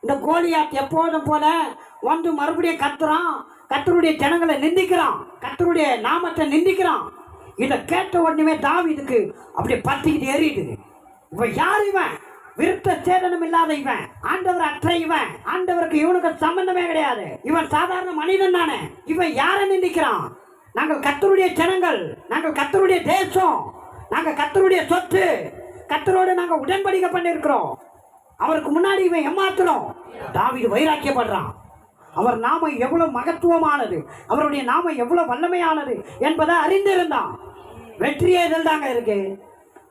இந்த கோலியாத் எப்போதும் போல வந்து மறுபடியும் கத்துறான், கர்த்தருடைய ஜனங்களை நிந்திக்கிறான், கர்த்தருடைய நாமத்தை நிந்திக்கிறான். இதை கேட்ட உடனே தாவீதுக்கு அப்படியே பத்திக்கிட்டு எறியுது. இவன் யார்? இவன் விருத்த சேதனம் இல்லாத இவன், ஆண்டவர் அற்ற இவன், ஆண்டவருக்கு இவனுக்கு சம்பந்தமே கிடையாது, இவன் சாதாரண மனிதன் தானே, இவன் யாரை நிந்திக்கிறான்? நாங்கள் கர்த்தருடைய ஜனங்கள், நாங்கள் கர்த்தருடைய தேசம், நாங்கள் கர்த்தருடைய சொத்து, கர்த்தரோடு நாங்கள் உடன்படிக்கை பண்ணியிருக்கிறோம். அவருக்கு முன்னாடி இவன் ஏமாத்துறோம். தாவீது வைராக்கியப்படுறான். அவர் நாமம் எவ்வளவு மகத்துவமானது, அவருடைய நாமம் எவ்வளவு வல்லமையானது என்பதை அறிந்திருந்தான். வெற்றியே இதில் தாங்க இருக்கு.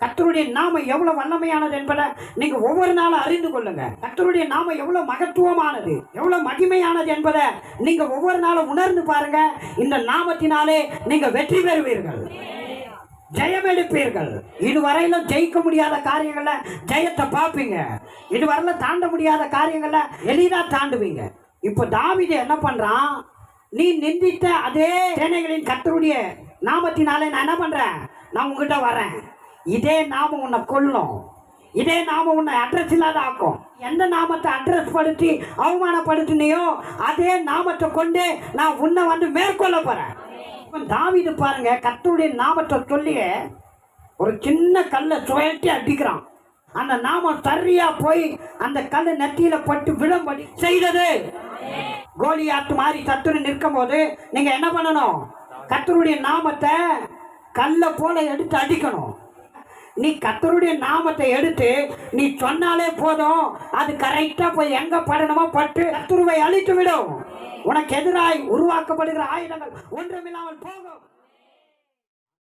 கர்த்தருடைய நாமம் எவ்வளவு வல்லமையானது என்பதை நீங்க ஒவ்வொரு நாளும் அறிந்து கொள்ளுங்க. கர்த்தருடைய நாமம் எவ்வளவு மகத்துவமானது, எவ்வளவு மகிமையானது என்பதை நீங்க ஒவ்வொரு நாளும் உணர்ந்து பாருங்க. இந்த நாமத்தினாலே நீங்க வெற்றி பெறுவீர்கள், ஜெயம் எடுப்பீர்கள். இதுவரையிலும் ஜெயிக்க முடியாத காரியங்கள்ல ஜெயத்தை பார்ப்பீங்க, இதுவரையில தாண்ட முடியாத காரியங்கள்ல எளிதா தாண்டுவீங்க. இப்போ தாவீது என்ன பண்றான்? நீ நிந்தித்த அதே சேனைகளின் கர்த்தருடைய நாமத்தினாலே நான் என்ன பண்றேன்? நான் உங்ககிட்ட வரேன். இதே நாமம் உன்னை கொல்லும், இதே நாமம் உன்னை அட்ரஸ் இல்லாத ஆக்கும். எந்த நாமத்தை அட்ரஸ் படுத்தி அவமானப்படுத்தினியோ அதே நாமத்தை கொண்டு நான் உன்னை வந்து மேற்கொள்ள போறேன். தாவீது பாருங்க, கர்த்தருடைய நாமத்தை சொல்லி ஒரு சின்ன கல்லை சுழட்டி அடிக்கிறான். அந்த நாமம் சரியா போய் அந்த கல் நெத்தியில பட்டு விழும்படி செய்தது. கோலியாத்து மாதிரி சத்துரு நிற்கும் போது நீங்க என்ன பண்ணணும்? கர்த்தருடைய நாமத்தை கல்ல போல எடுத்து அடிக்கணும். நீ கர்த்தருடைய நாமத்தை எடுத்து நீ சொன்னாலே போதும், அது கரெக்டா போய் எங்க படணுமோ பட்டு சத்துருவை அழித்து விடும். உனக்கு எதிராய் உருவாக்கப்படுகிற ஆயுதங்கள் ஒன்றுமில்லாமல் போகும்.